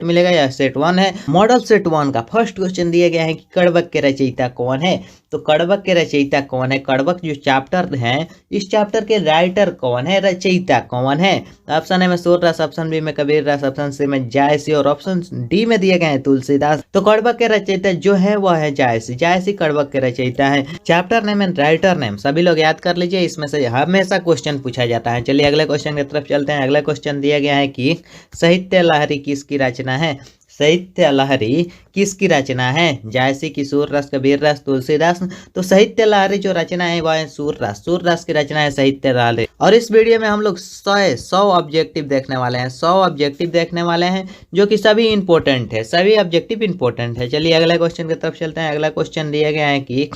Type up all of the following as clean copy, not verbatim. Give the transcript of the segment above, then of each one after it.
मिलेगा या सेट 1 है। मॉडल सेट 1 का फर्स्ट क्वेश्चन दिया गया है कि कड़वक के रचयिता कौन है। तो कड़वक के रचयिता कौन है, कड़वक जो चैप्टर है इस चैप्टर के राइटर कौन है, रचयिता कौन है। ऑप्शन ए में सूरदास, ऑप्शन बी में कबीरदास, ऑप्शन सी में जायसी और ऑप्शन डी में दिए गए हैं तुलसीदास। तो कड़वक के रचयिता जो है वह है जायसी, जायसी कड़वक के रचयिता है। Chapter name and writer name सभी लोग याद कर लीजिए, इसमें से हमेशा क्वेश्चन पूछा जाता है। चलिए अगले क्वेश्चन की तरफ चलते हैं। अगला क्वेश्चन दिया गया है कि साहित्य लहरी किसकी रचना है। साहित्य लहरी किसकी रचना है, जायसी की, सूरदास, कबीरदास, तुलसीदास। तो साहित्य लहरी जो रचना है वह है सूरदास, सूरदास की रचना है साहित्य लहरी। और इस वीडियो में हम लोग 100 ऑब्जेक्टिव देखने वाले हैं, 100 ऑब्जेक्टिव देखने वाले हैं जो कि सभी इंपॉर्टेंट है, सभी ऑब्जेक्टिव इंपॉर्टेंट है। चलिए अगला क्वेश्चन की तरफ चलते हैं। अगला क्वेश्चन दिया गया है कि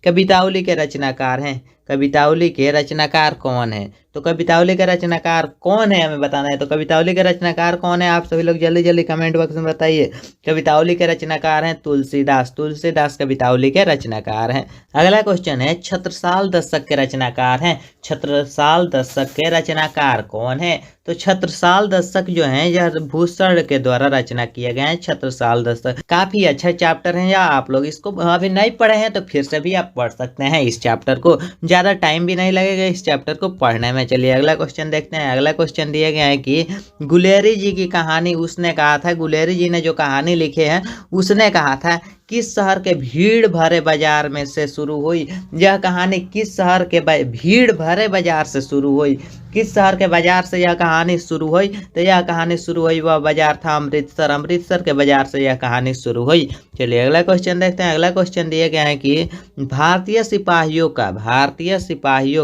कवितावली के रचनाकार हैं, कवितावली के रचनाकार कौन है। तो कवितावली के रचनाकार कौन है हमें बताना है। तो कवितावली के रचनाकार कौन है, आप सभी लोग जल्दी जल्दी कमेंट बॉक्स में बताइए। कवितावली के रचनाकार हैं तुलसीदास, तुलसीदास कवितावली के रचनाकार हैं। अगला क्वेश्चन है छत्रसाल दशक के रचनाकार हैं, छत्रसाल दशक के रचनाकार कौन है। तो छत्रसाल दशक जो है यह भूषण के द्वारा रचना किए गए हैं। छत्रसाल दशक काफी अच्छा चैप्टर है, या आप लोग इसको अभी नहीं पढ़े हैं तो फिर से भी आप पढ़ सकते हैं इस चैप्टर को, ज्यादा टाइम भी नहीं लगेगा इस चैप्टर को पढ़ने में। चलिए अगला क्वेश्चन देखते हैं। अगला क्वेश्चन दिया गया है कि गुलेरी जी की कहानी उसने कहा था, गुलेरी जी ने जो कहानी लिखी है उसने कहा था किस शहर के भीड़ भरे बाजार में से शुरू हुई। यह कहानी किस शहर के भीड़ भरे बाजार से शुरू हुई, किस शहर के बाजार से यह कहानी शुरू हुई। तो यह कहानी शुरू हुई वह बाजार था अमृतसर, अमृतसर के बाजार से यह कहानी शुरू हुई। चलिए अगला क्वेश्चन देखते हैं। अगला क्वेश्चन दिया गया है कि भारतीय सिपाहियों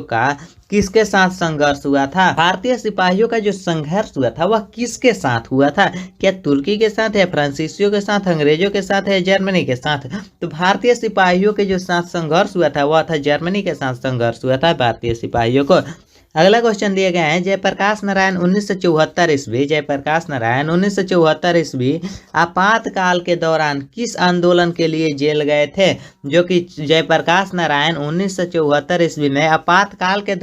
का किसके साथ संघर्ष हुआ था। भारतीय सिपाहियों का जो संघर्ष हुआ था वह किसके साथ हुआ था, क्या तुर्की के साथ है, फ्रांसीसियों के साथ, अंग्रेजों के साथ है, जर्मनी के साथ। तो भारतीय सिपाहियों के जो साथ संघर्ष हुआ था वह था जर्मनी के साथ संघर्ष हुआ था भारतीय सिपाहियों को। अगला क्वेश्चन दिया गया है जयप्रकाश नारायण 1974 ईस्वी, जयप्रकाश नारायण 1974 ईस्वी आपातकाल के दौरान किस आंदोलन के लिए जेल गए थे। जो कि जयप्रकाश नारायण 1974 ईस्वी में आपातकाल के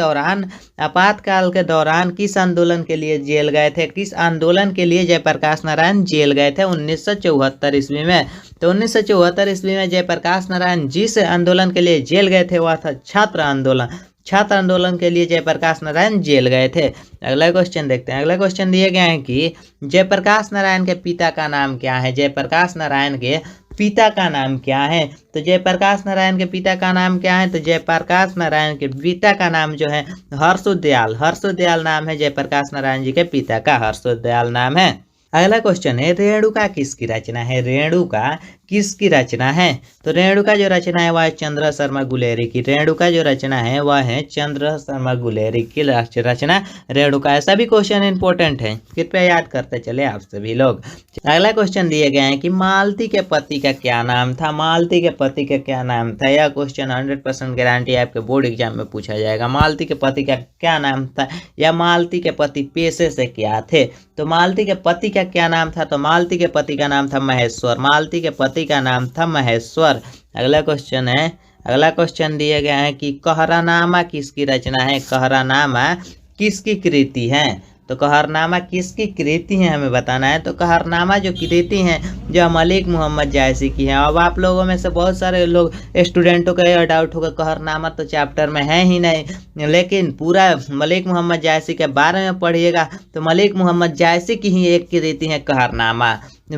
दौरान किस आंदोलन के लिए जेल गए थे, किस आंदोलन के लिए जयप्रकाश नारायण जेल गए थे 1974 ईस्वी में। तो 1974 ईस्वी में जयप्रकाश नारायण जिस आंदोलन के लिए जेल गए थे वह था छात्र आंदोलन, छात्र आंदोलन के लिए जयप्रकाश नारायण जेल गए थे। अगला क्वेश्चन देखते हैं। अगला क्वेश्चन दिए गए हैं कि जयप्रकाश नारायण के पिता का नाम क्या है, जयप्रकाश नारायण के पिता का नाम क्या है। तो जयप्रकाश नारायण के पिता का नाम क्या है। तो जयप्रकाश नारायण के पिता का नाम जो है हर्षोदयाल, हर्षोदयाल नाम है जयप्रकाश नारायण जी के पिता का, हर्षोदयाल नाम है। अगला क्वेश्चन है रेणुका किसकी रचना है, रेणुका किसकी रचना है। तो रेणुका जो रचना है वह है चंद्र शर्मा गुलेरी की, रेणुका जो रचना है वह है चंद्र शर्मा गुलेरी की रचना रेणुका है। सभी क्वेश्चन इंपॉर्टेंट है, कृपया याद करते चले आप सभी लोग। अगला क्वेश्चन दिए गए हैं कि मालती के पति का क्या नाम था, मालती के पति का क्या नाम था। यह क्वेश्चन 100% गारंटी आपके बोर्ड एग्जाम में पूछा जाएगा। मालती के पति का क्या नाम था, या मालती के पति पेशे से क्या थे। तो मालती के पति का क्या नाम था। तो मालती के पति का नाम था महेश्वर, मालती के पति का नाम था महेश्वर। अगला क्वेश्चन है, अगला क्वेश्चन दिया गया है कि कहरानामा किसकी रचना है, कहरानामा किसकी कृति है। तो कहरनामा किसकी कृति है हमें बताना है। तो कहरनामा जो कृति है जो मलिक मोहम्मद जायसी की है। अब आप लोगों में से बहुत सारे लोग स्टूडेंटों का यह डाउट होगा कहरनामा तो चैप्टर में है ही नहीं, लेकिन पूरा मलिक मोहम्मद जायसी के बारे में पढ़िएगा तो मलिक मोहम्मद जायसी की ही एक कृति है कहरनामा।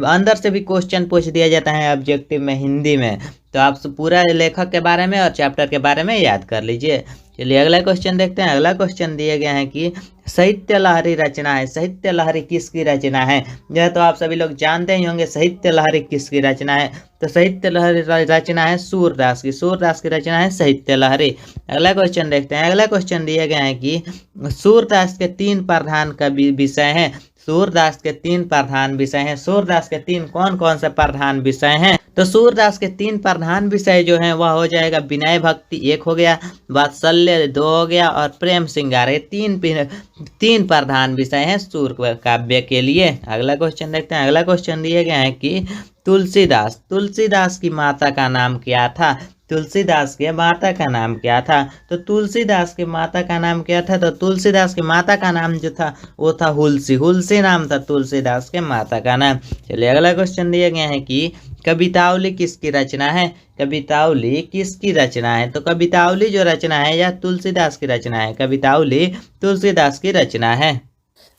अंदर से भी क्वेश्चन पूछ दिया जाता है ऑब्जेक्टिव में हिंदी में, तो आप पूरा लेखक के बारे में और चैप्टर के बारे में याद कर लीजिए। चलिए अगला क्वेश्चन देखते हैं। अगला क्वेश्चन दिए गए हैं कि साहित्य लहरी रचना है, साहित्य लहरी किसकी रचना है। यह तो आप सभी लोग जानते ही होंगे साहित्य लहरी किसकी रचना है। तो साहित्य लहरी रचना है सूरदास की, सूरदास की रचना है साहित्य लहरी। अगला क्वेश्चन देखते हैं। अगला क्वेश्चन दिए गए हैं कि सूरदास के 3 प्रधान कवि विषय हैं, सूरदास के 3 प्रधान विषय हैं। सूरदास के 3 कौन कौन से प्रधान विषय हैं। तो सूरदास के 3 प्रधान विषय जो हैं वह हो जाएगा विनय भक्ति 1 हो गया, वात्सल्य 2 हो गया और प्रेम श्रृंगार। 3 प्रधान विषय हैं सूर काव्य के लिए। अगला क्वेश्चन देखते हैं। अगला क्वेश्चन दिए गए हैं कि तुलसीदास की माता का नाम क्या था। तुलसीदास के माता का नाम क्या था? तो तुलसीदास की माता का नाम क्या था? तो तुलसीदास की माता का नाम जो था वो था हुलसी। हुलसी नाम था तुलसीदास के माता का नाम। चलिए अगला क्वेश्चन दिया गया है कि कवितावली किसकी रचना है? कवितावली किसकी रचना है? तो कवितावली जो रचना है यह तुलसीदास की रचना है। कवितावली तुलसीदास की रचना है।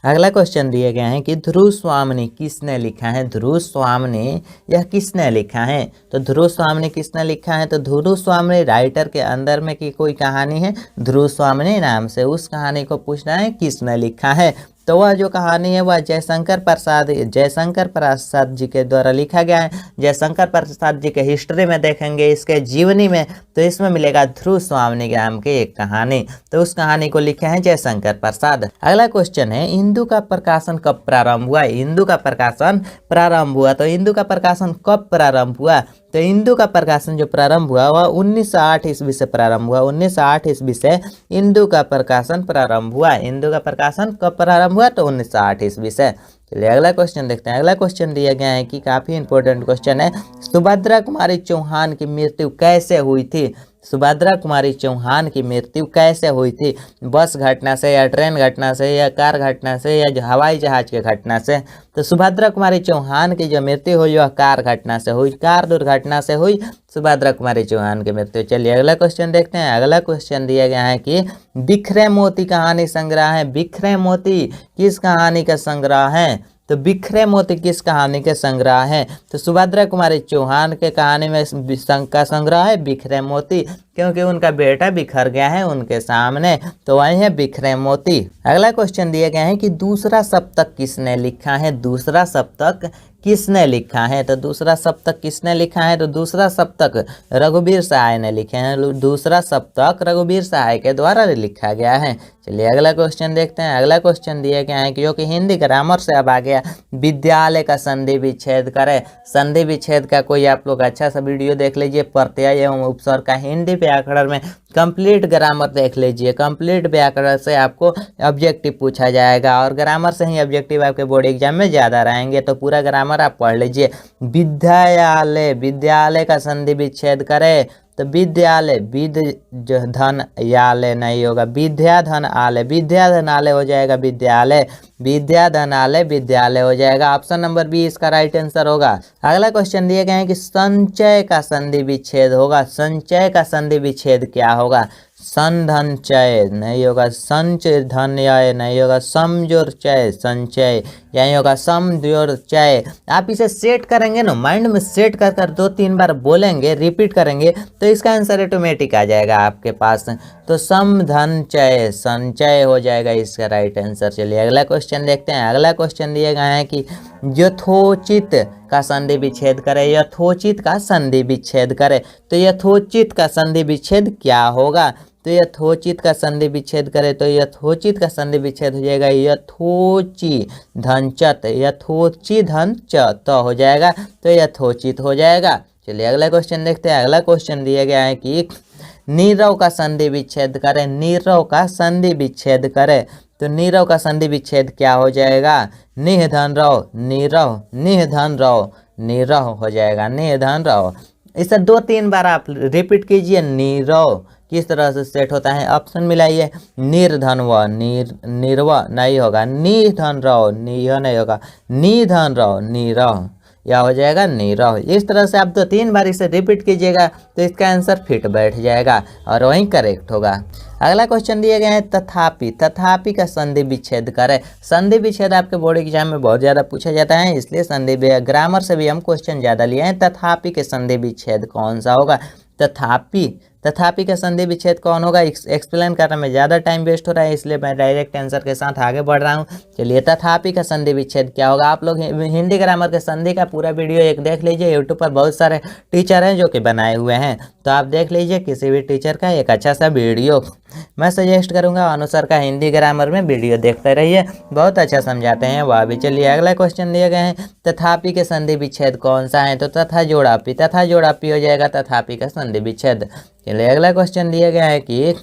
अगला क्वेश्चन दिया गया है कि ध्रुव स्वामिनी किसने लिखा है? ध्रुव स्वामिनी यह किसने लिखा है? तो ध्रुव स्वामिनी किसने लिखा है? तो ध्रुव स्वामिनी राइटर के अंदर में की कोई कहानी है ध्रुव स्वामिनी नाम से, उस कहानी को पूछना है किसने लिखा है। तो वह जो कहानी है वह जयशंकर प्रसाद जी के द्वारा लिखा गया है। जयशंकर प्रसाद जी के हिस्ट्री में देखेंगे, इसके जीवनी में, तो इसमें मिलेगा ध्रुव स्वामिनी नाम की एक कहानी। तो उस कहानी को लिखे हैं जयशंकर प्रसाद। अगला क्वेश्चन है इंदु का प्रकाशन कब प्रारंभ हुआ? इंदु का प्रकाशन प्रारंभ हुआ। तो इंदु का प्रकाशन कब प्रारंभ हुआ? तो इंदु का प्रकाशन जो प्रारंभ हुआ वह 1908 ईस्वी से प्रारंभ हुआ। 1908 ईस्वी से इंदु का प्रकाशन प्रारंभ हुआ। इंदु का प्रकाशन कब प्रारंभ हुआ? तो 1908 ईस्वी से। चलिए अगला क्वेश्चन देखते हैं। अगला क्वेश्चन दिया गया है कि काफी इंपॉर्टेंट क्वेश्चन है, सुभद्रा कुमारी चौहान की मृत्यु कैसे हुई थी? सुभद्रा कुमारी चौहान की मृत्यु कैसे हुई थी? बस घटना से या ट्रेन घटना से या कार घटना से या हवाई जहाज के घटना से? तो सुभद्रा कुमारी चौहान की जो मृत्यु हुई वह कार घटना से हुई, कार दुर्घटना से हुई सुभद्रा कुमारी चौहान की मृत्यु। चलिए अगला क्वेश्चन देखते हैं। अगला क्वेश्चन दिया गया है कि बिखरे मोती कहानी संग्रह है। बिखरे मोती किस कहानी का संग्रह है? तो बिखरे मोती किस कहानी के संग्रह है? तो सुभद्रा कुमारी चौहान के कहानी में का संग्रह है बिखरे मोती, क्योंकि उनका बेटा बिखर गया है उनके सामने, तो वही है बिखरे मोती। अगला क्वेश्चन दिया गया है कि दूसरा सप्तक किसने लिखा है? दूसरा सप्तक किसने लिखा है? तो दूसरा सप्तक किसने लिखा है? तो दूसरा सप्तक रघुवीर सहाय ने लिखे हैं। दूसरा सप्तक रघुवीर सहाय के द्वारा लिखा गया है। चलिए अगला क्वेश्चन देखते हैं। अगला क्वेश्चन दिया गया है कि जो कि हिंदी ग्रामर से अब आ गया, विद्यालय का संधि विच्छेद करे। संधि विच्छेद का कोई आप लोग अच्छा सा वीडियो देख लीजिए, प्रत्यय एवं उपसर्ग का हिंदी व्याकरण में कंप्लीट ग्रामर देख लीजिए। कंप्लीट व्याकरण से आपको ऑब्जेक्टिव पूछा जाएगा और ग्रामर से ही ऑब्जेक्टिव आपके बोर्ड एग्जाम में ज़्यादा रहेंगे, तो पूरा ग्रामर आप पढ़ लीजिए। विद्यालय, विद्यालय का संधि विच्छेद करे तो विद्यालय, विद धन यालय नहीं होगा, विद्या धन आलय, विद्या धन आलय हो जाएगा विद्यालय, विद्या धन आलय विद्यालय हो जाएगा। ऑप्शन नंबर बी इसका राइट आंसर होगा। अगला क्वेश्चन दिए गए हैं कि संचय का संधि विच्छेद होगा। संचय का संधि विच्छेद क्या होगा? संधन चय नहीं होगा, संच धन्यय नहीं होगा, समजोर चय संचय यही होगा, समजोर चय। आप इसे सेट करेंगे ना, माइंड में सेट कर कर 2-3 बार बोलेंगे, रिपीट करेंगे, तो इसका आंसर ऑटोमेटिक आ जाएगा आपके पास। तो सम धन चय संचय हो जाएगा इसका राइट आंसर। चलिए अगला क्वेश्चन देखते हैं। अगला क्वेश्चन दिया गया है कि यथोचित का संधि विच्छेद करे। यथोचित का संधि विच्छेद करे तो यथोचित का संधि विच्छेद क्या होगा? तो यथोचित का संधि विच्छेद करे तो यथोचित का संधि विच्छेद हो जाएगा यथोची धन चत, यथोची धन च तो हो जाएगा, तो यथोचित हो जाएगा। चलिए अगला क्वेश्चन देखते हैं। अगला क्वेश्चन दिया गया है कि नीरव का संधि विच्छेद करे। नीरव का संधि विच्छेद करे तो नीरव का संधि विच्छेद क्या हो जाएगा? निह धन रव नीरव, निह धन रव नीरव हो जाएगा, निह धन रव। इसे 2-3 बार आप रिपीट कीजिए। नीरव किस तरह से सेट होता है? ऑप्शन मिलाइए। निर्धन व निर्व नहीं होगा, निधन रव निह नहीं होगा, निधन रव नीरव या हो जाएगा नीरव। इस तरह से आप 2-3 बार इसे रिपीट कीजिएगा तो इसका आंसर फिट बैठ जाएगा और वहीं करेक्ट होगा। अगला क्वेश्चन दिए गए हैं तथापि। तथापि का संधि विच्छेद करे। संधि विच्छेद आपके बोर्ड एग्जाम में बहुत ज़्यादा पूछा जाता है, इसलिए संधि ग्रामर से भी हम क्वेश्चन ज़्यादा लिए हैं। तथापि के संधि विच्छेद कौन सा होगा? तथापि, तथापि का संधि विच्छेद कौन होगा? एक्सप्लेन करने में ज़्यादा टाइम वेस्ट हो रहा है, इसलिए मैं डायरेक्ट आंसर के साथ आगे बढ़ रहा हूँ। चलिए तथापि का संधि विच्छेद क्या होगा? आप लोग हिंदी ग्रामर के संधि का पूरा वीडियो एक देख लीजिए। यूट्यूब पर बहुत सारे टीचर हैं जो कि बनाए हुए हैं, तो आप देख लीजिए किसी भी टीचर का एक अच्छा सा वीडियो। मैं सजेस्ट करूंगा अनुसार का हिंदी ग्रामर में वीडियो देखते रहिए, बहुत अच्छा समझाते हैं वह भी। चलिए अगला क्वेश्चन दिए गए हैं तथापि के संधि विच्छेद कौन सा है? तो तथा जोड़ापि, तथा जोड़ापि हो जाएगा तथापि का संधि विच्छेद। चलिए अगला क्वेश्चन दिया गया है कि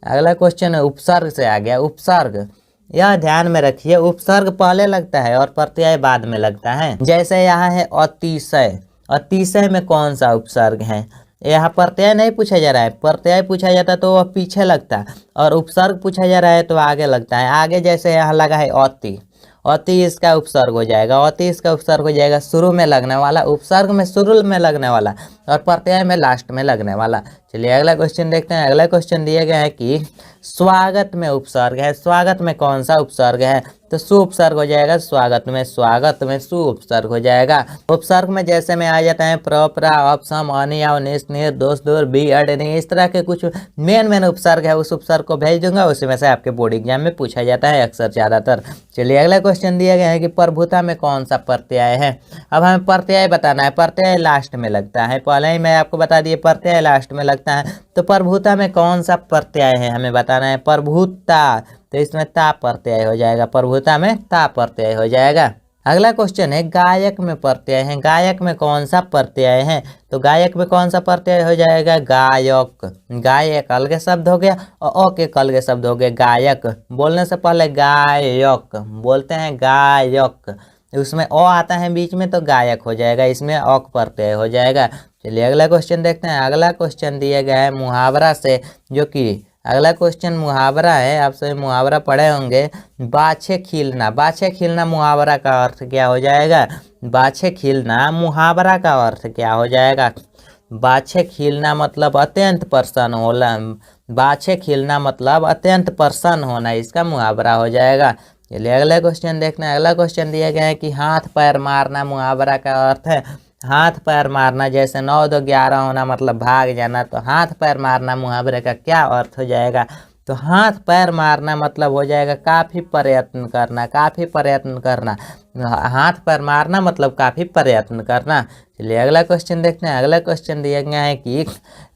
अगला क्वेश्चन उपसर्ग से आ गया। उपसर्ग, यह ध्यान में रखिए, उपसर्ग पहले लगता है और प्रत्यय बाद में लगता है। जैसे यहाँ है अतिशय, अतिशय में कौन सा उपसर्ग है? यहाँ प्रत्यय नहीं पूछा जा रहा है, प्रत्यय पूछा जाता तो वह पीछे लगता, और उपसर्ग पूछा जा रहा है तो आगे लगता है। आगे जैसे यहाँ लगा है अति, अति इसका उपसर्ग हो जाएगा, अति इसका उपसर्ग हो जाएगा, शुरू में लगने वाला, उपसर्ग में शुरू में लगने वाला और प्रत्यय में लास्ट में लगने वाला। चलिए अगला क्वेश्चन देखते हैं। अगला क्वेश्चन दिया गया है कि स्वागत में उपसर्ग है, स्वागत में कौन सा उपसर्ग है, तो सु उपसर्ग हो जाएगा स्वागत में, स्वागत में सु उपसर्ग हो जाएगा। उपसर्ग में जैसे में आ जाता है प्र, प्रा, अप, सम, अनि, अव, निस, निर, दोष, दूर, बी, अड, नि, इस तरह के कुछ मेन उपसर्ग है, उस उपसर्ग को भेज दूंगा, उसी में से आपके बोर्ड एग्जाम में पूछा जाता है अक्सर ज़्यादातर। चलिए अगला क्वेश्चन दिया गया है कि प्रभुता में कौन सा प्रत्यय है। अब हमें प्रत्यय बताना है, प्रत्यय लास्ट में लगता है, पहले ही मैं आपको बता दिए प्रत्यय लास्ट में लगता है, तो प्रभुता में कौन सा प्रत्यय है हमें बताना है। प्रभुता, तो इसमें ता प्रत्यय हो जाएगा, प्रभुता में ता प्रत्यय हो जाएगा। अगला क्वेश्चन है गायक में प्रत्यय है, गायक में कौन सा प्रत्यय है, तो गायक में कौन सा प्रत्यय हो जाएगा, गायक, गायक अलग शब्द हो गया और अ के अलग शब्द हो गए, गायक बोलने से पहले गायक बोलते हैं, गायक उसमें अ आता है बीच में तो गायक हो जाएगा, इसमें अक प्रत्यय हो जाएगा। चलिए अगला क्वेश्चन देखते हैं। अगला क्वेश्चन दिया गया है मुहावरा से, जो कि अगला क्वेश्चन मुहावरा है, आप सभी मुहावरा पढ़े होंगे। बाछे खिलना, बाछे खिलना मुहावरा का अर्थ क्या हो जाएगा, बाछे खिलना मुहावरा का अर्थ क्या हो जाएगा। बाछे खिलना मतलब अत्यंत प्रसन्न होना, बाछे खिलना मतलब अत्यंत प्रसन्न होना, इसका मुहावरा हो जाएगा। चलिए अगला क्वेश्चन देखना है। अगला क्वेश्चन दिया गया है कि हाथ पैर मारना मुहावरा का अर्थ है। हाथ पैर मारना जैसे 9 2 11 होना मतलब भाग जाना, तो हाथ पैर मारना मुहावरे का क्या अर्थ हो जाएगा, तो हाथ पैर मारना मतलब हो जाएगा काफ़ी प्रयत्न करना, काफ़ी प्रयत्न करना, हाथ पैर मारना मतलब काफ़ी प्रयत्न करना। चलिए अगला क्वेश्चन देखते हैं। अगला क्वेश्चन दिया गया है कि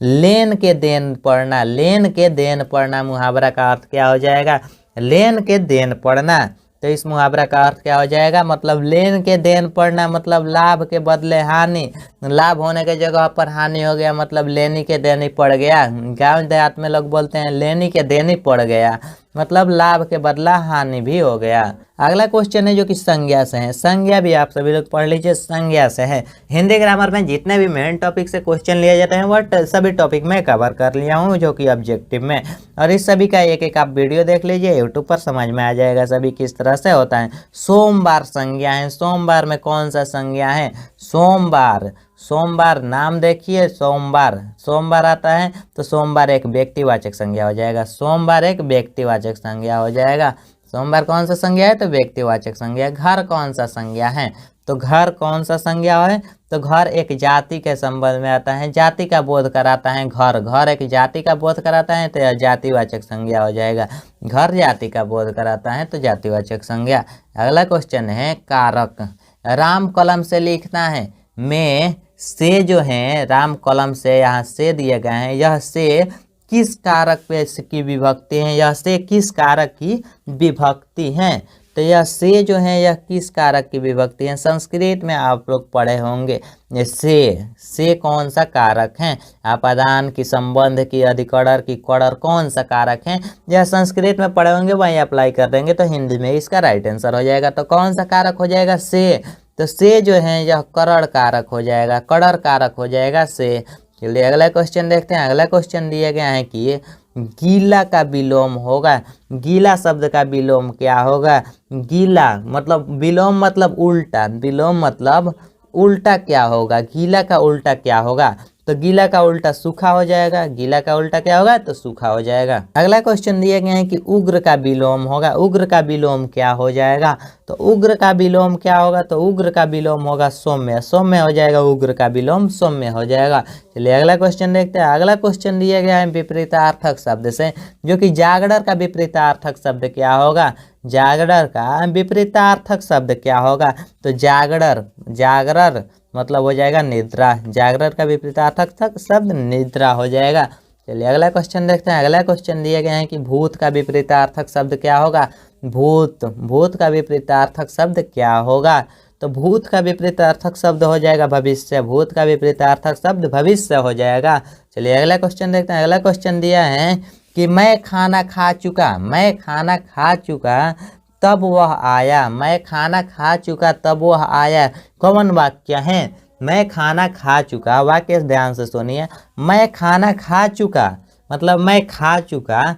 लेन के देन पढ़ना, लेन के देन पढ़ना मुहावरा का अर्थ क्या हो जाएगा, लेन के देन पढ़ना, तो इस मुहावरा का अर्थ क्या हो जाएगा, मतलब लेन के देन पढ़ना मतलब लाभ के बदले हानि, लाभ होने के जगह पर हानि हो गया मतलब लेनी के देनी पड़ गया। गांव देहात में लोग बोलते हैं लेनी के देनी पड़ गया, मतलब लाभ के बदला हानि भी हो गया। अगला क्वेश्चन है जो कि संज्ञा से है, संज्ञा भी आप सभी लोग पढ़ लीजिए, संज्ञा से है। हिंदी ग्रामर में जितने भी मेन टॉपिक से क्वेश्चन लिए जाते हैं वह सभी टॉपिक में कवर कर लिया हूँ जो कि ऑब्जेक्टिव में, और इस सभी का एक एक आप वीडियो देख लीजिए, यूट्यूब पर समझ में आ जाएगा सभी किस तरह से होता है। सोमवार संज्ञा है, सोमवार में कौन सा संज्ञा है, सोमवार, सोमवार नाम देखिए, सोमवार, सोमवार आता है तो सोमवार एक व्यक्तिवाचक संज्ञा हो जाएगा, सोमवार एक व्यक्तिवाचक संज्ञा हो जाएगा। सोमवार कौन सा संज्ञा है, तो व्यक्तिवाचक संज्ञा। घर कौन सा संज्ञा है, तो घर कौन सा संज्ञा है, तो घर एक जाति के संबंध में आता है, जाति का बोध कराता है घर, घर एक जाति का बोध कराता है तो यह जातिवाचक संज्ञा हो जाएगा। घर जाति का बोध कराता है तो जातिवाचक संज्ञा। अगला क्वेश्चन है कारक, राम कलम से लिखना है, में से जो है राम कलम से यहाँ से दिए गए हैं, यह से किस कारक पे की विभक्ति है, यह से किस कारक की विभक्ति है, तो यह से जो है यह किस कारक की विभक्ति है, संस्कृत में आप लोग पढ़े होंगे। से कौन सा कारक है, आपादान की, संबंध की, अधिकरण की, कड़र कौन सा कारक है, यह संस्कृत में पढ़े होंगे वहीं अप्लाई कर देंगे तो हिंदी में इसका राइट आंसर हो जाएगा। तो कौन सा कारक हो जाएगा, से, तो से जो है यह करण कारक हो जाएगा, कड़र कारक हो जाएगा से। चलिए अगला क्वेश्चन देखते हैं। अगला क्वेश्चन दिया गया है कि गीला का विलोम होगा, गीला शब्द का विलोम क्या होगा, गीला मतलब विलोम मतलब उल्टा, विलोम मतलब उल्टा क्या होगा, गीला का उल्टा क्या होगा, तो गीला का उल्टा सूखा हो जाएगा, गीला का उल्टा क्या होगा, तो सूखा हो जाएगा। अगला क्वेश्चन दिए गए हैं कि उग्र का विलोम होगा, उग्र का विलोम क्या हो जाएगा, तो उग्र का विलोम क्या होगा, तो उग्र का विलोम होगा सौम्य, सौम्य हो जाएगा, उग्र का विलोम सौम्य हो जाएगा। चलिए अगला क्वेश्चन देखते हैं। अगला क्वेश्चन दिया गया है विपरीतार्थक शब्द से, जो कि जागरण का विपरीतार्थक शब्द क्या होगा, जागरण का विपरीतार्थक शब्द क्या होगा, तो जागरण, जागरण मतलब हो जाएगा निद्रा, जागरण का विपरीतार्थक शब्द निद्रा हो जाएगा। चलिए अगला क्वेश्चन देखते हैं। अगला क्वेश्चन दिए गए हैं कि भूत का विपरीतार्थक शब्द क्या होगा, भूत, भूत का विपरीतार्थक शब्द क्या होगा, तो भूत का विपरीतार्थक शब्द हो जाएगा भविष्य, भूत का विपरीतार्थक शब्द भविष्य हो जाएगा। चलिए अगला क्वेश्चन देखते हैं। अगला क्वेश्चन दिया है कि मैं खाना खा चुका, मैं खाना खा चुका तब वह आया, मैं खाना खा चुका तब वह आया, कौन वाक्य है, मैं खाना खा चुका, वाक्य ध्यान से सुनिए। मैं खाना खा चुका मतलब मैं खा चुका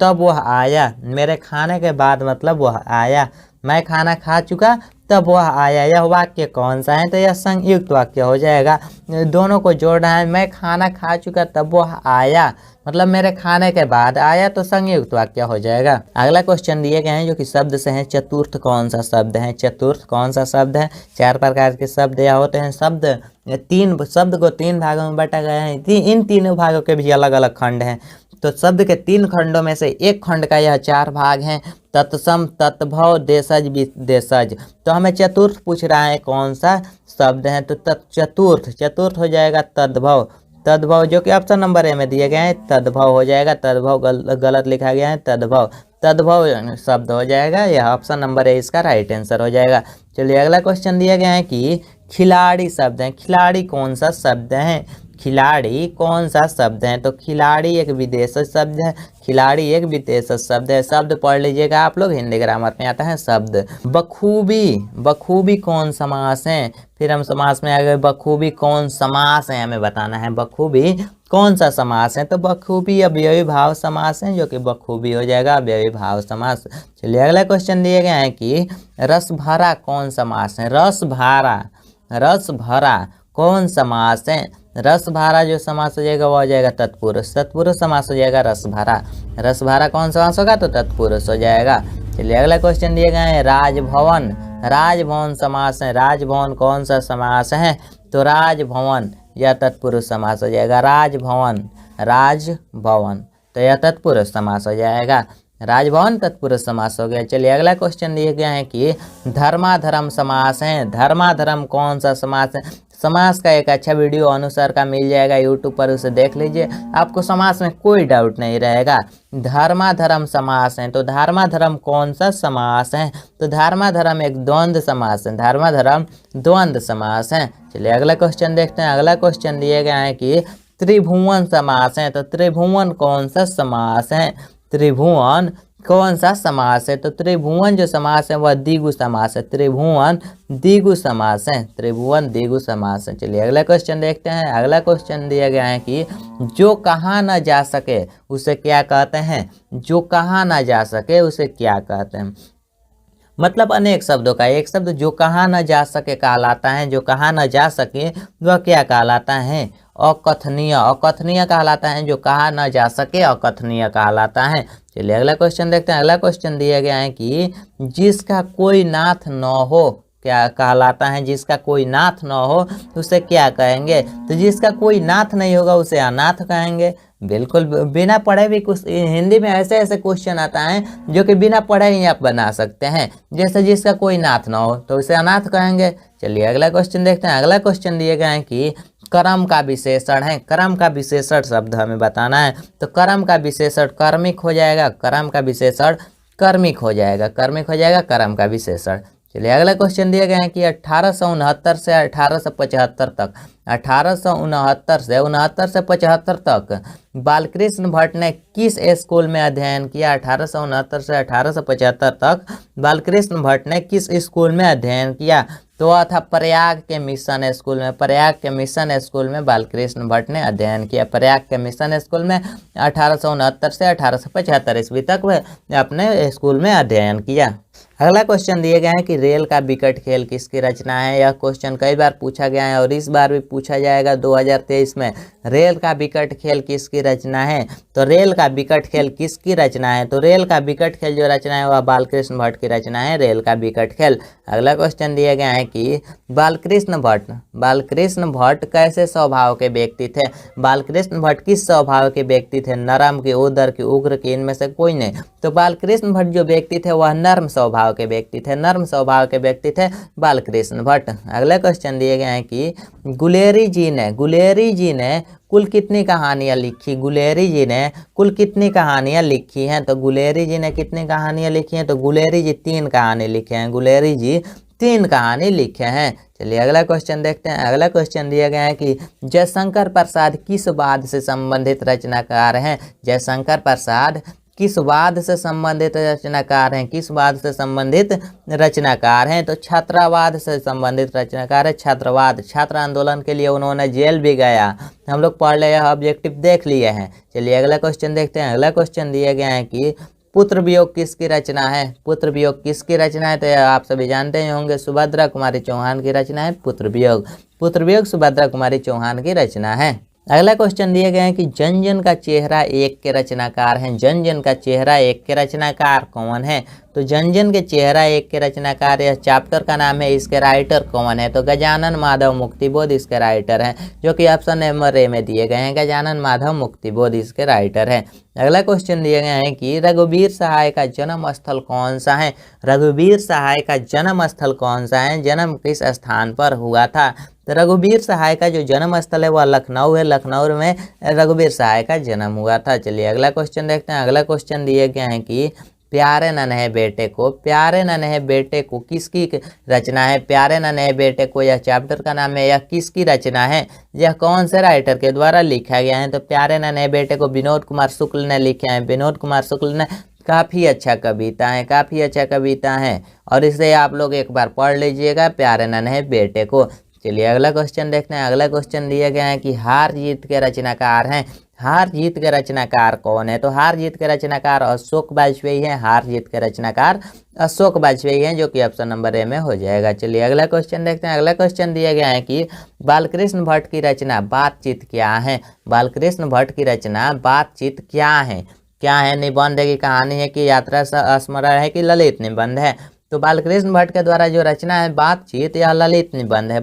तब वह आया, मेरे खाने के बाद मतलब वह आया। मैं खाना खा चुका तब वह आया, यह वाक्य कौन सा है? तो यह संयुक्त वाक्य हो जाएगा। दोनों को जोड़ना है, मैं खाना खा चुका तब वह आया मतलब मेरे खाने के बाद आया, तो संयुक्त वाक्य हो जाएगा। अगला क्वेश्चन दिए गए हैं जो कि शब्द से है, चतुर्थ कौन सा शब्द है? चतुर्थ कौन सा शब्द है? 4 प्रकार के शब्द या होते हैं शब्द। 3 शब्द को 3 भागों में बांटा गया है। इन तीनों भागों के भी अलग अलग खंड हैं। तो शब्द के 3 खंडों में से एक खंड का यह 4 भाग हैं, तत्सम, तत्भव, देशज, विदेशज। तो हमें चतुर्थ पूछ रहा है कौन सा शब्द है, तो चतुर्थ हो जाएगा तद्भव। तद्भव जो कि ऑप्शन नंबर ए में दिए गए हैं, तद्भव हो जाएगा। तद्भव गलत लिखा गया है, तद्भव शब्द हो जाएगा। यह ऑप्शन नंबर ए इसका राइट आंसर हो जाएगा। चलिए अगला क्वेश्चन दिया गया है कि खिलाड़ी शब्द है। खिलाड़ी कौन सा शब्द है? खिलाड़ी कौन सा शब्द है? तो खिलाड़ी एक विदेशी शब्द है। खिलाड़ी एक विदेशी शब्द है। शब्द पढ़ लीजिएगा आप लोग, हिंदी ग्रामर में आता है शब्द। बखूबी कौन समास है? फिर हम समास में आ गए, बखूबी कौन समास है हमें बताना है। बखूबी कौन सा समास है? तो बखूबी अव्ययी भाव समास है, जो कि बखूबी हो जाएगा अव्ययी भाव समास। चलिए अगला क्वेश्चन दिए गए हैं कि रस भरा कौन समास है? रस भरा कौन समास है? रस भरा जो समास हो जाएगा वो हो जाएगा तत्पुरुष। तत्पुरुष समास हो जाएगा रस भरा। रस भरा कौन समास होगा? तो तत्पुरुष हो जाएगा। चलिए अगला क्वेश्चन दिए गए हैं राजभवन समास है। राजभवन कौन सा समास है? तो राजभवन यह तत्पुरुष समास हो जाएगा। राजभवन तो यह तत्पुरुष समास हो जाएगा। राजभवन तत्पुरुष समास हो गया। चलिए अगला क्वेश्चन दिए गए हैं कि धर्माधर्म समास है। धर्माधर्म कौन सा समास है? समास का एक अच्छा वीडियो अनुसार का मिल जाएगा यूट्यूब पर, उसे देख लीजिए, आपको समास में कोई डाउट नहीं रहेगा। धर्माधर्म समास है। तो धर्माधर्म कौन सा समास है? तो धर्माधर्म एक द्वंद्व समास है। धर्माधर्म द्वंद्व समास है। चलिए अगला क्वेश्चन देखते हैं। अगला क्वेश्चन दिए गए हैं कि त्रिभुवन समास है। तो त्रिभुवन कौन सा समास है? त्रिभुवन कौन सा समास है? तो त्रिभुवन जो समास है वह द्विगु समास है। त्रिभुवन द्विगु समास है। त्रिभुवन द्विगु समास है। चलिए अगला क्वेश्चन देखते हैं। अगला क्वेश्चन दिया गया है कि जो कहा न जा सके उसे क्या कहते हैं? जो कहा न जा सके उसे क्या कहते हैं? मतलब अनेक शब्दों का एक शब्द जो कहा न जा सके कहलाता है। जो कहा न जा सके वह क्या कहलाता है? अकथनीय। अकथनीय कहलाता है। जो कहा न जा सके अकथनीय कहलाता है। चलिए अगला क्वेश्चन देखते हैं। अगला क्वेश्चन दिया गया है कि जिसका कोई नाथ न हो क्या कहलाता है? जिसका कोई नाथ न हो उसे क्या कहेंगे? तो जिसका कोई नाथ नहीं होगा उसे अनाथ कहेंगे। बिल्कुल, बिना पढ़े भी कुछ हिंदी में ऐसे ऐसे क्वेश्चन आता है जो कि बिना पढ़े ही आप बना सकते हैं। जैसे जिसका कोई नाथ ना हो तो उसे अनाथ कहेंगे। चलिए अगला क्वेश्चन देखते हैं। अगला क्वेश्चन दिए गए हैं कि कर्म का विशेषण है। कर्म का विशेषण शब्द हमें बताना है। तो कर्म का विशेषण कर्मिक हो जाएगा। कर्म का विशेषण कर्मिक हो जाएगा। कर्मिक हो जाएगा कर्म का विशेषण। चलिए अगला क्वेश्चन दिए गए हैं कि 1869 से 1875 तक 1869 से 1975 तक बालकृष्ण भट्ट ने किस स्कूल में अध्ययन किया? 1869 से 1875 तक बालकृष्ण भट्ट ने किस स्कूल में अध्ययन किया? तो वह था प्रयाग के मिशन स्कूल में। प्रयाग के मिशन स्कूल में बालकृष्ण भट्ट ने अध्ययन किया। प्रयाग के मिशन स्कूल में 1869 से 1875 ईस्वी तक वह अपने स्कूल में अध्ययन किया। अगला क्वेश्चन दिए गए हैं कि रेल का विकट खेल किसकी रचना है? यह क्वेश्चन कई बार पूछा गया है और इस बार भी पूछा जाएगा 2023 में। रेल का विकट खेल किसकी रचना है? तो रेल का विकट खेल किसकी रचना है? तो रेल का विकट खेल जो रचना है वह बालकृष्ण भट्ट की रचना है। रेल का विकट खेल। अगला क्वेश्चन दिए गए हैं कि बालकृष्ण भट्ट कैसे स्वभाव के व्यक्ति थे? बालकृष्ण भट्ट किस स्वभाव के व्यक्ति थे? नरम की, उदर की, उग्र की, इनमें से कोई नहीं। तो बालकृष्ण भट्ट जो व्यक्ति थे वह नर्म स्वभाव के व्यक्ति थे। नर्म स्वभाव के व्यक्ति थे बालकृष्ण भट्ट। अगले क्वेश्चन दिए गए हैं कि गुलेरी जी ने कुल कितनी कहानियां लिखी? गुलेरी जी ने कुल कितनी कहानियां लिखी हैं? तो गुलेरी जी ने कितनी कहानियां लिखी हैं? तो गुलेरी जी 3 कहानी लिखे हैं। गुलेरी जी 3 कहानी लिखे हैं। चलिए अगला क्वेश्चन देखते हैं। अगला क्वेश्चन दिया गया है कि जयशंकर प्रसाद किस वाद से संबंधित रचनाकार हैं? जयशंकर प्रसाद किस वाद से संबंधित रचनाकार हैं, किस वाद से संबंधित रचनाकार हैं, तो छात्रवाद से संबंधित रचनाकार है छात्रवाद। छात्र आंदोलन के लिए उन्होंने जेल भी गया। हम लोग पढ़ ले, ऑब्जेक्टिव देख लिए हैं। चलिए अगला क्वेश्चन देखते हैं। अगला क्वेश्चन दिया गया है कि पुत्र वियोग किसकी रचना है। पुत्र वियोग किसकी रचना है, तो आप सभी जानते ही होंगे, सुभद्रा कुमारी चौहान की रचना है पुत्र वियोग। पुत्र वियोग सुभद्रा कुमारी चौहान की रचना है। अगला क्वेश्चन दिया गया है कि जन जन का चेहरा एक के रचनाकार हैं। जन जन का चेहरा एक के रचनाकार कौन है, तो जन जन के चेहरा एक के रचनाकार, यह चैप्टर का नाम है। इसके राइटर कौन है, तो गजानन माधव मुक्तिबोध इसके राइटर हैं, जो कि ऑप्शन नंबर ए में दिए गए हैं। गजानन माधव मुक्तिबोध इसके राइटर हैं। अगला क्वेश्चन दिया गया है कि रघुवीर सहाय का जन्म स्थल कौन सा है। रघुवीर सहाय का जन्म स्थल कौन सा है, जन्म किस स्थान पर हुआ था, तो रघुवीर सहाय का जो जन्म स्थल है वह लखनऊ है। लखनऊ में रघुवीर सहाय का जन्म हुआ था। चलिए अगला क्वेश्चन देखते हैं। अगला क्वेश्चन दिए गए हैं कि प्यारे नन्हे बेटे को, प्यारे नन्हे बेटे को किसकी रचना है। प्यारे नन्हे बेटे को, यह चैप्टर का नाम है। यह किसकी रचना है, यह कौन से राइटर के द्वारा लिखा गया है, तो प्यारे नन्हे बेटे को विनोद कुमार शुक्ल ने लिखे हैं। विनोद कुमार शुक्ल ने काफ़ी अच्छा कविता है, काफ़ी अच्छा कविता है, और इसे आप लोग एक बार पढ़ लीजिएगा, प्यारे नन्हे बेटे को। चलिए अगला क्वेश्चन देखते हैं। अगला क्वेश्चन दिया गया है कि हार जीत के रचनाकार हैं। हार जीत के रचनाकार कौन है, तो हार जीत के रचनाकार अशोक वाजपेयी हैं। हार जीत के रचनाकार अशोक वाजपेयी हैं, जो कि ऑप्शन नंबर ए में हो जाएगा। चलिए अगला क्वेश्चन देखते हैं। अगला क्वेश्चन दिया गया है कि बालकृष्ण भट्ट की रचना बातचीत क्या है। बालकृष्ण भट्ट की रचना बातचीत क्या है, क्या है, निबंध की कहानी है कि यात्रा स्मरण है कि ललित निबंध है। तो बालकृष्ण भट्ट के द्वारा जो रचना है बातचीत, या ललित निबंध है,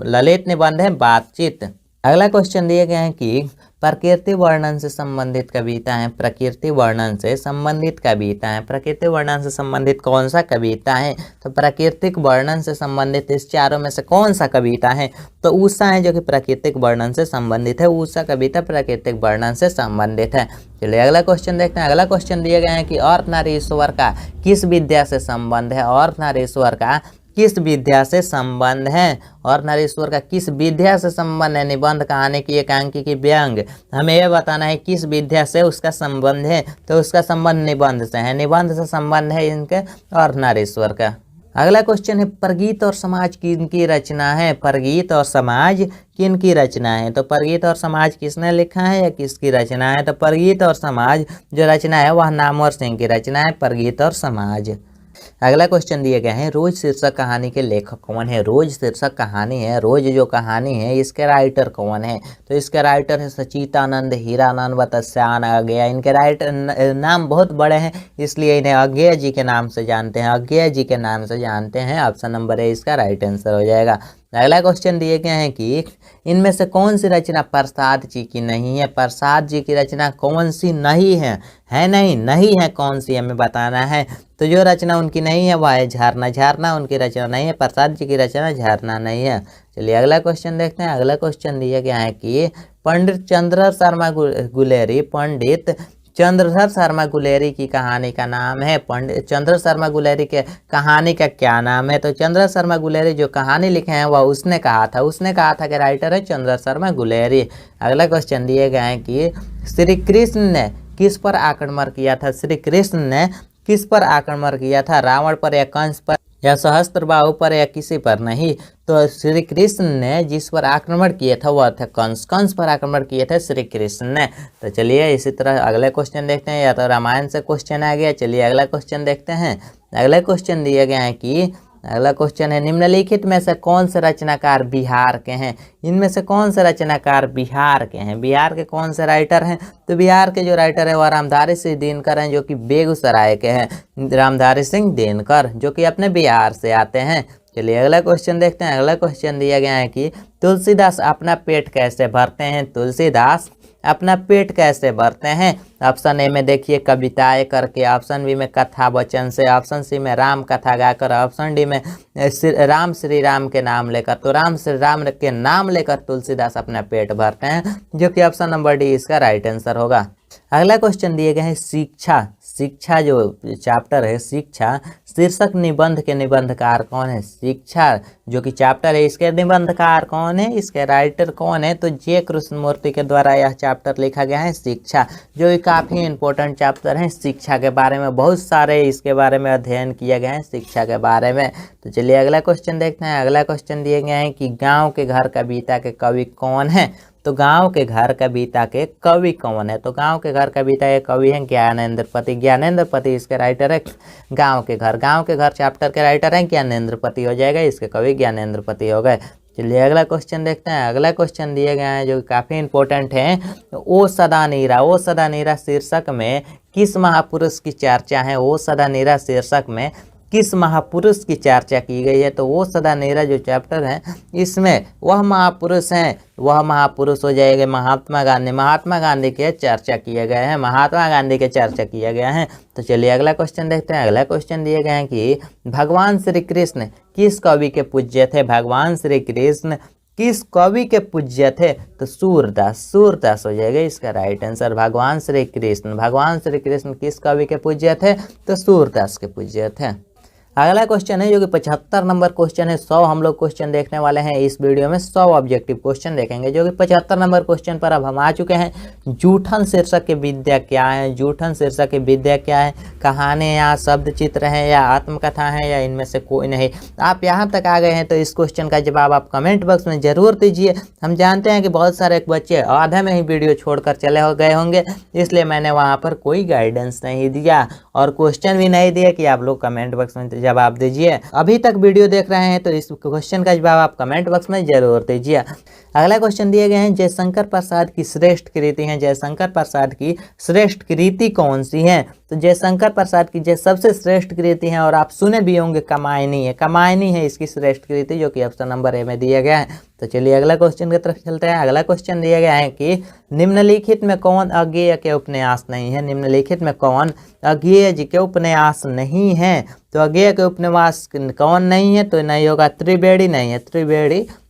ललित निबंध है बातचीत। अगला क्वेश्चन दिए गए हैं कि प्रकृति वर्णन से संबंधित कविता है। प्रकृति वर्णन से संबंधित कविता है। प्रकृति वर्णन से संबंधित कौन सा कविता है, तो प्राकृतिक वर्णन से संबंधित इस चारों में से कौन सा कविता है, तो उषा है, जो कि प्राकृतिक वर्णन से संबंधित है। उषा कविता प्राकृतिक वर्णन से संबंधित है। चलिए अगला क्वेश्चन देखते हैं। अगला क्वेश्चन दिया गया है कि अर्धनारीश्वर का किस विद्या से संबंध है। अर्धनारीश्वर का किस विद्या से संबंध है, और नरेश्वर का किस विद्या से संबंध है। निबंध, कहानी की एकांकी की व्यंग, हमें यह बताना है किस विद्या से उसका संबंध है, तो उसका संबंध निबंध से है। निबंध से संबंध है इनके और नरेश्वर का। अगला क्वेश्चन है परगीत और समाज किनकी रचना है। परगीत और समाज किनकी रचना है, तो परगीत और समाज किसने लिखा है या किसकी रचना है, तो परगीत और समाज जो रचना है वह नामवर सिंह की रचना है, परगीत और समाज। अगला क्वेश्चन दिए गए हैं रोज शीर्षक कहानी के लेखक कौन है। रोज शीर्षक कहानी है, रोज जो कहानी है इसके राइटर कौन है, तो इसके राइटर है सचितानंद, हीरानंद व तस्यान अज्ञेय। इनके राइटर नाम बहुत बड़े हैं, इसलिए इन्हें अज्ञेय जी के नाम से जानते हैं। अज्ञेय जी के नाम से जानते हैं। ऑप्शन नंबर ए इसका राइट आंसर हो जाएगा। अगला क्वेश्चन दिए गए हैं कि इनमें से कौन सी रचना प्रसाद जी की नहीं है। प्रसाद जी की रचना कौन सी नहीं है, नहीं है कौन सी हमें बताना है। तो जो रचना उनकी नहीं है वह है झरना। झरना उनकी रचना नहीं है, प्रसाद जी की रचना झरना नहीं है। चलिए अगला क्वेश्चन देखते हैं। अगला क्वेश्चन दिया गया है कि पंडित चंद्रधर शर्मा गुलेरी, पंडित चंद्रधर शर्मा गुलेरी की कहानी का नाम है। पंडित चंद्र शर्मा गुलेरी के कहानी का क्या नाम है, तो चंद्र शर्मा गुलेरी जो कहानी लिखे हैं वह उसने कहा था कि राइटर है चंद्र शर्मा गुलेरी। अगला क्वेश्चन दिए गए हैं कि श्री कृष्ण ने किस पर आक्रमण किया था। श्री कृष्ण ने किस पर आक्रमण किया था, रावण पर या कंस पर या सहस्त्रबाहु पर या किसी पर नहीं। तो श्री कृष्ण ने जिस पर आक्रमण किया था वह था कंस। कंस पर आक्रमण किए थे श्री कृष्ण ने। तो चलिए इसी तरह अगले क्वेश्चन देखते हैं, या तो रामायण से क्वेश्चन आ गया। चलिए अगला क्वेश्चन देखते हैं। अगला क्वेश्चन दिया गया है कि अगला क्वेश्चन है निम्नलिखित में से कौन से रचनाकार बिहार के हैं। इनमें से कौन से रचनाकार बिहार के हैं, बिहार के कौन से राइटर हैं, तो बिहार के जो राइटर है वह रामधारी सिंह दिनकर हैं, जो कि बेगूसराय के हैं। रामधारी सिंह दिनकर जो कि अपने बिहार से आते हैं। चलिए अगला क्वेश्चन देखते हैं। अगला क्वेश्चन दिया गया है कि तुलसीदास अपना पेट कैसे भरते हैं। तुलसीदास अपना पेट कैसे भरते हैं। ऑप्शन ए में देखिए कविताएं करके, ऑप्शन बी में कथा वचन से, ऑप्शन सी में राम कथा गाकर, ऑप्शन डी में राम श्री राम के नाम लेकर। तो राम श्री राम के नाम लेकर तुलसीदास अपना पेट भरते हैं, जो कि ऑप्शन नंबर डी इसका राइट आंसर होगा। अगला क्वेश्चन दिए गए हैं शिक्षा। शिक्षा जो चैप्टर है शिक्षा, शीर्षक निबंध के निबंधकार कौन है? शिक्षा जो कि चैप्टर है इसके निबंधकार कौन है, इसके राइटर कौन है? तो जे कृष्णमूर्ति के द्वारा यह चैप्टर लिखा गया है शिक्षा, जो कि काफ़ी इंपॉर्टेंट चैप्टर है शिक्षा के बारे में। बहुत सारे इसके बारे में अध्ययन किया गया है शिक्षा के बारे में। तो चलिए अगला क्वेश्चन देखते हैं। अगला क्वेश्चन दिए गए हैं कि गाँव के घर कविता के कवि कौन है? तो गांव के घर कविता के कवि कौन है? तो गांव के घर कविता के कवि हैं ज्ञानेंद्र पति। ज्ञानेंद्र पति इसके राइटर है। गांव के घर चैप्टर के राइटर हैं ज्ञानेंद्र पति हो जाएगा, इसके कवि ज्ञानेंद्र पति हो गए। चलिए अगला क्वेश्चन देखते हैं। अगला क्वेश्चन दिए गए हैं जो काफ़ी इंपॉर्टेंट है। ओ सदा नीरा शीर्षक में किस महापुरुष की चर्चा है? ओ सदा नीरा शीर्षक में किस महापुरुष की चर्चा की गई है? तो वो सदा नीरा जो चैप्टर है इसमें वह महापुरुष हैं, वह महापुरुष हो जाएगा महात्मा गांधी। महात्मा गांधी के चर्चा किए गए हैं, महात्मा गांधी के चर्चा किया गया है। तो चलिए अगला क्वेश्चन देखते हैं। अगला क्वेश्चन दिए गए हैं कि भगवान श्री कृष्ण किस कवि के पूज्य थे? भगवान श्री कृष्ण किस कवि के पूज्य थे? तो सूरदास हो जाएगा इसका राइट आंसर। भगवान श्री कृष्ण किस कवि के पूज्य थे? तो सूरदास के पूज्य थे। अगला क्वेश्चन है जो कि 75 नंबर क्वेश्चन है। 100 हम लोग क्वेश्चन देखने वाले हैं इस वीडियो में। 100 ऑब्जेक्टिव क्वेश्चन देखेंगे जो कि 75 नंबर क्वेश्चन पर अब हम आ चुके हैं। जूठन शीर्षक की विद्या क्या है? जूठन शीर्षक की विद्या क्या है? कहानी या शब्द चित्र है या आत्मकथा है या इनमें से कोई नहीं? आप यहाँ तक आ गए हैं तो इस क्वेश्चन का जवाब आप कमेंट बॉक्स में जरूर दीजिए। हम जानते हैं कि बहुत सारे बच्चे आधे में ही वीडियो छोड़कर चले गए होंगे, इसलिए मैंने वहाँ पर कोई गाइडेंस नहीं दिया और क्वेश्चन भी नहीं दिया कि आप लोग कमेंट बॉक्स में जवाब दीजिए। अभी तक वीडियो देख रहे हैं तो इस क्वेश्चन का जवाब आप कमेंट बॉक्स में जरूर दीजिए। अगला क्वेश्चन दिए गए हैं जयशंकर प्रसाद की श्रेष्ठ कृति है। जयशंकर प्रसाद की श्रेष्ठ कृति कौन सी है? तो जयशंकर प्रसाद की जो सबसे श्रेष्ठ कृति है और आप सुने भी होंगे कमायनी है इसकी श्रेष्ठ कृति, जो कि ऑप्शन नंबर ए में दिया गया है। तो चलिए अगला क्वेश्चन की तरफ चलते हैं। अगला क्वेश्चन दिया गया है कि निम्नलिखित में कौन अज्ञेय के उपन्यास नहीं है? निम्नलिखित में कौन अज्ञेय जी के उपन्यास नहीं है? तो अज्ञेय के उपन्यास कौन नहीं है? तो नहीं होगा त्रिवेणी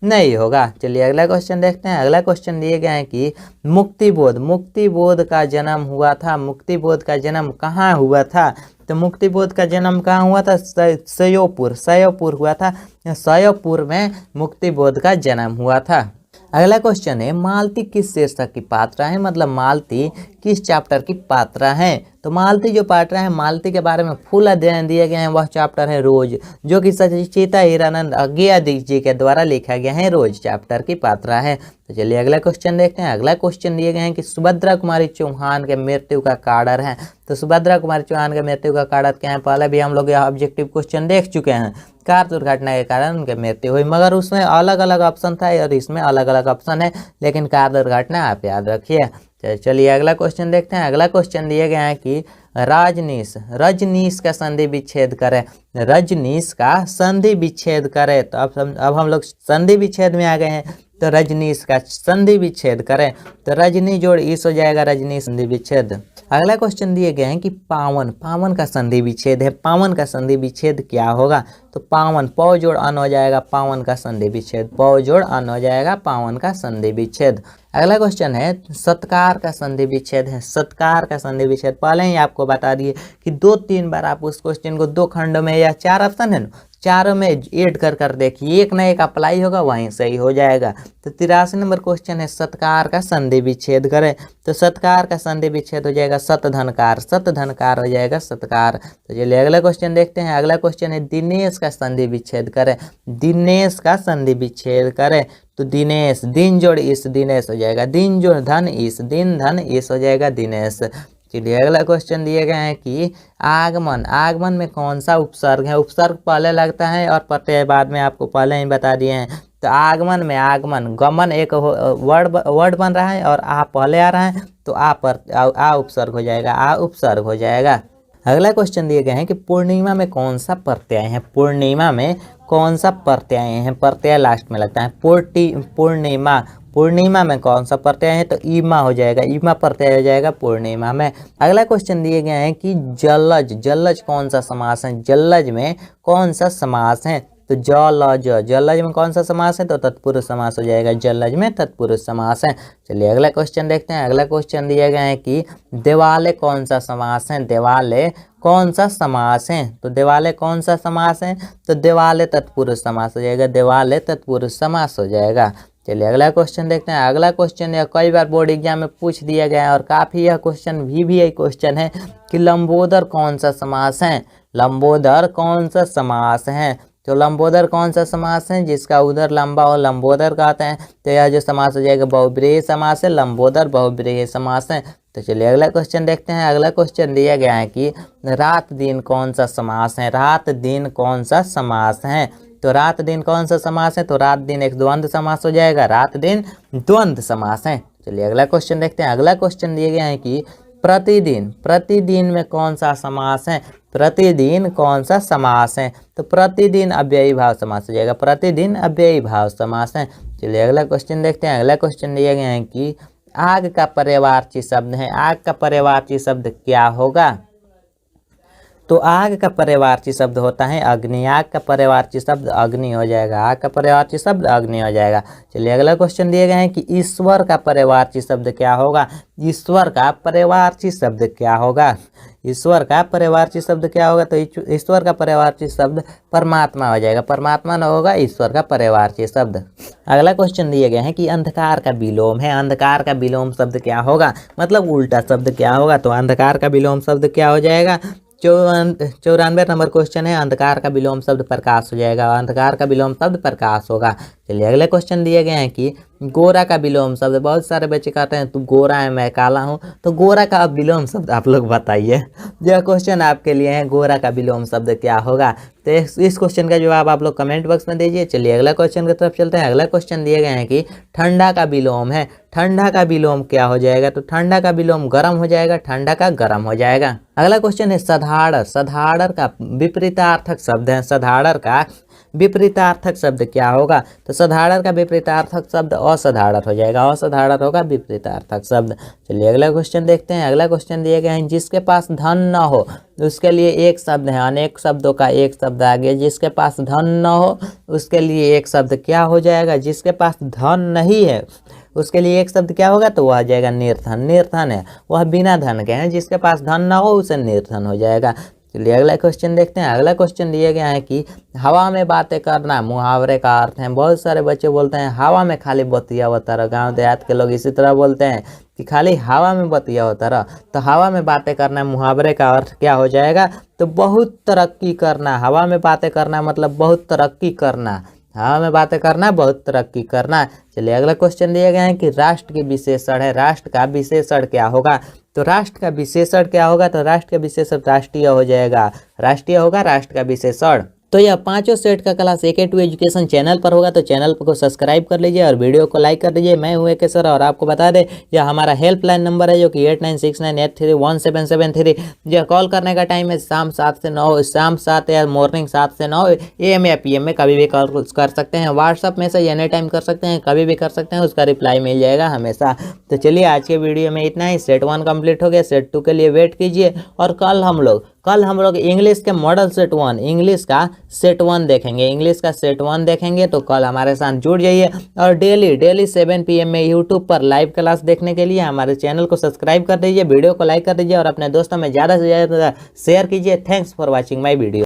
नहीं होगा। चलिए अगला क्वेश्चन देखते हैं। अगला क्वेश्चन दिए गए हैं कि मुक्तिबोध का जन्म हुआ था। मुक्तिबोध का जन्म कहाँ हुआ था? तो मुक्तिबोध का जन्म कहाँ हुआ था? सयोपुर हुआ था। सयोपुर में मुक्तिबोध का जन्म हुआ था। अगला क्वेश्चन है मालती किस शीर्षक की पात्रा है? मतलब मालती किस चैप्टर की पात्रा है? तो मालती जो पात्रा है, मालती के बारे में फुल अध्ययन दिए गए हैं। वह चैप्टर है रोज, जो कि सचिता हीरानंद अज्ञेय जी के द्वारा लिखा गया है। रोज चैप्टर की पात्रा है। तो चलिए अगला क्वेश्चन देखते हैं। अगला क्वेश्चन दिए गए हैं कि सुभद्रा कुमारी चौहान के मृत्यु का कारण है। तो सुभद्रा कुमारी चौहान के मृत्यु का कारण क्या है? पहले भी हम लोग यह ऑब्जेक्टिव क्वेश्चन देख चुके हैं। कार दुर्घटना के कारण उनकी मृत्यु हुई, मगर उसमें अलग अलग ऑप्शन था और इसमें अलग अलग ऑप्शन है, लेकिन कार दुर्घटना आप याद रखिए। चलिए अगला क्वेश्चन देखते हैं। अगला क्वेश्चन दिए गए हैं कि रजनीश का संधि विच्छेद करें। रजनीश का संधि विच्छेद करें। तो अब हम लोग संधि विच्छेद में आ गए हैं। तो रजनीश का संधि विच्छेद करें तो रजनी जोड़ ईस हो जाएगा, रजनी संधि विच्छेद। अगला क्वेश्चन दिए गए हैं कि पावन का संधि विच्छेद है। पावन का संधि विच्छेद क्या होगा? तो पावन पौ जोड़ अन हो जाएगा, पावन का संधि विच्छेद। पौ जोड़ अन हो जाएगा, पावन का संधि विच्छेद। अगला क्वेश्चन है सत्कार का संधि विच्छेद है। सत्कार का संधि विच्छेद पहले ही आपको बता दिए कि 2-3 बार आप उस क्वेश्चन को 2 खंडों में या 4 ऑप्शन है ना, चारों में ऐड कर देखिए, एक ना एक अप्लाई होगा, वहीं सही हो जाएगा। तो 83 नंबर क्वेश्चन है सत्कार का संधि विच्छेद करें। तो सत्कार का संधि विच्छेद हो जाएगा सतधनकार हो जाएगा सत्कार। तो चलिए अगला क्वेश्चन देखते हैं। अगला क्वेश्चन है दिनेश का संधि विच्छेद करें। दिनेश का संधि विच्छेद करें तो दिनेश दिन जोड़ इस दिनेश हो जाएगा, दिन जोड़ धन इस दिन धन इस हो जाएगा दिनेश। चलिए अगला क्वेश्चन दिए गए हैं कि आगमन में कौन सा उपसर्ग है? उपसर्ग पहले लगता है और प्रत्यय बाद में, आपको पहले ही बता दिए हैं। तो आगमन में गमन एक वर्ड बन रहा है और आ पहले आ रहा है, तो आ उपसर्ग हो जाएगा, आ उपसर्ग हो जाएगा। अगला क्वेश्चन दिए गए हैं कि पूर्णिमा में कौन सा प्रत्यय है? पूर्णिमा में कौन सा प्रत्यय है? प्रत्यय लास्ट में लगता है। पूर्णिमा में कौन सा प्रत्यय है? तो ईमा हो जाएगा, ईमा प्रत्यय हो जाएगा पूर्णिमा में। अगला क्वेश्चन दिए गए हैं कि जलज कौन सा समास है? जलज में कौन सा समास है? तो जलज, जलज में कौन सा समास है, तो तत्पुरुष समास हो जाएगा, जलज में तत्पुरुष समास है। चलिए अगला क्वेश्चन देखते हैं। अगला क्वेश्चन दिया गया है कि देवाले कौन सा समास है, देवाले कौन सा समास है, तो देवाले कौन सा समास है, तो देवाले तत्पुरुष समास हो जाएगा, देवाले तत्पुरुष समास हो जाएगा। चलिए अगला क्वेश्चन देखते हैं। अगला क्वेश्चन यह कई बार बोर्ड एग्जाम में पूछ दिया गया है और काफ़ी यह क्वेश्चन भी एक क्वेश्चन है कि लंबोदर कौन सा समास है, लंबोदर कौन सा समास है, तो लंबोदर कौन सा समास है, जिसका उदर लंबा हो लंबोदर कहते हैं। तो यह जो समास हो जाएगा बहुब्रीहि समास है, लंबोदर बहुब्रीहि समास है। तो चलिए अगला क्वेश्चन देखते हैं। अगला क्वेश्चन दिया गया है कि रात दिन कौन सा समास है, रात दिन कौन सा समास है, तो रात दिन कौन सा समास है, तो रात दिन एक द्वंद्व समास हो जाएगा, रात दिन द्वंद्व समास है। चलिए अगला क्वेश्चन देखते हैं। अगला क्वेश्चन दिए गया है कि प्रतिदिन, प्रतिदिन में कौन सा समास है, प्रतिदिन कौन सा समास है, तो प्रतिदिन अव्ययी भाव समास हो जाएगा, प्रतिदिन अव्ययी भाव समास है। चलिए अगला क्वेश्चन देखते हैं। अगला क्वेश्चन दिया गया है कि आग का पर्यायवाची शब्द है, आग का पर्यायवाची शब्द क्या होगा, तो आग का पर्यायवाची शब्द होता है अग्नि, आग का पर्यायवाची शब्द अग्नि हो जाएगा, आग का पर्यायवाची शब्द अग्नि हो जाएगा। चलिए अगला क्वेश्चन दिए गए हैं कि ईश्वर का पर्यायवाची शब्द क्या होगा, ईश्वर का पर्यायवाची शब्द क्या होगा, ईश्वर का पर्यायवाची शब्द क्या होगा, तो ईश्वर का पर्यायवाची शब्द परमात्मा हो जाएगा, परमात्मा न होगा ईश्वर का पर्यायवाची शब्द। अगला क्वेश्चन दिए गए हैं कि अंधकार का विलोम है, अंधकार का विलोम शब्द क्या होगा, मतलब उल्टा शब्द क्या होगा, तो अंधकार का विलोम शब्द क्या हो जाएगा, 94 नंबर क्वेश्चन है, अंधकार का विलोम शब्द प्रकाश हो जाएगा, अंधकार का विलोम शब्द प्रकाश होगा। चलिए अगले क्वेश्चन दिए गए हैं कि गोरा का विलोम शब्द, बहुत सारे बच्चे कहते हैं तू गोरा है मैं काला हूँ, तो गोरा का विलोम शब्द आप लोग बताइए। यह क्वेश्चन आपके लिए है, गोरा का विलोम शब्द क्या होगा, तो इस क्वेश्चन का जवाब आप लोग कमेंट बॉक्स में दीजिए। चलिए अगला क्वेश्चन की तरफ चलते हैं। अगला क्वेश्चन दिए गए हैं कि ठंडा का विलोम है, ठंडा का विलोम क्या हो जाएगा, तो ठंडा का विलोम गर्म हो जाएगा, ठंडा का गर्म हो जाएगा। अगला क्वेश्चन है सधाड़र, सधाड़र का विपरीतार्थक शब्द है, सधाड़र का विपरीतार्थक शब्द क्या होगा, तो सधाड़र का विपरीतार्थक शब्द असाधारण हो जाएगा, असाधारण होगा विपरीतार्थक शब्द। चलिए अगला क्वेश्चन देखते हैं। अगला क्वेश्चन दिए गए हैं जिसके पास धन न हो उसके लिए एक शब्द है, अनेक शब्दों का एक शब्द आ गया, जिसके पास धन न हो उसके लिए एक शब्द क्या हो जाएगा, जिसके पास धन नहीं है उसके लिए एक शब्द क्या होगा, तो वह आ जाएगा निर्धन, निर्धन है वह बिना धन के हैं, जिसके पास धन ना हो उसे निर्धन हो जाएगा। चलिए अगला क्वेश्चन देखते हैं। अगला क्वेश्चन दिया गया है कि हवा में बातें करना मुहावरे का अर्थ है। बहुत सारे बच्चे बोलते हैं हवा में खाली बतिया होता रहा, गाँव देहात के लोग इसी तरह बोलते हैं कि खाली हवा में बतिया होता रहा, तो हवा में बातें करना मुहावरे का अर्थ क्या हो जाएगा, तो बहुत तरक्की करना। हवा में बातें करना मतलब बहुत तरक्की करना, हवा में बातें करना बहुत तरक्की करना। चलिए अगला क्वेश्चन दिया गया है कि राष्ट्र की विशेषण है, राष्ट्र का विशेषण क्या होगा, तो राष्ट्र का विशेषण क्या होगा, तो राष्ट्र का विशेषण राष्ट्रीय हो जाएगा, राष्ट्रीय होगा राष्ट्र का विशेषण। तो यह पांचों सेट का क्लास AK2 एजुकेशन चैनल पर होगा, तो चैनल को सब्सक्राइब कर लीजिए और वीडियो को लाइक कर दीजिए। मैं हूं AK सर और आपको बता दें यह हमारा हेल्पलाइन नंबर है जो कि 8969831773। यह कॉल करने का टाइम है शाम 7 से 9, शाम 7 या मॉर्निंग 7 से 9 AM या PM में कभी भी कॉल कर सकते हैं। व्हाट्सअप में से एनी टाइम कर सकते हैं, कभी भी कर सकते हैं, उसका रिप्लाई मिल जाएगा हमेशा। तो चलिए आज के वीडियो में इतना ही। सेट 1 कंप्लीट हो गया, सेट 2 के लिए वेट कीजिए और कल हम लोग इंग्लिश के मॉडल सेट 1, इंग्लिश का सेट 1 देखेंगे, इंग्लिश का सेट 1 देखेंगे। तो कल हमारे साथ जुड़ जाइए और डेली 7 PM में यूट्यूब पर लाइव क्लास देखने के लिए हमारे चैनल को सब्सक्राइब कर दीजिए, वीडियो को लाइक कर दीजिए और अपने दोस्तों में ज़्यादा से ज़्यादा शेयर कीजिए। Thanks for watching my video.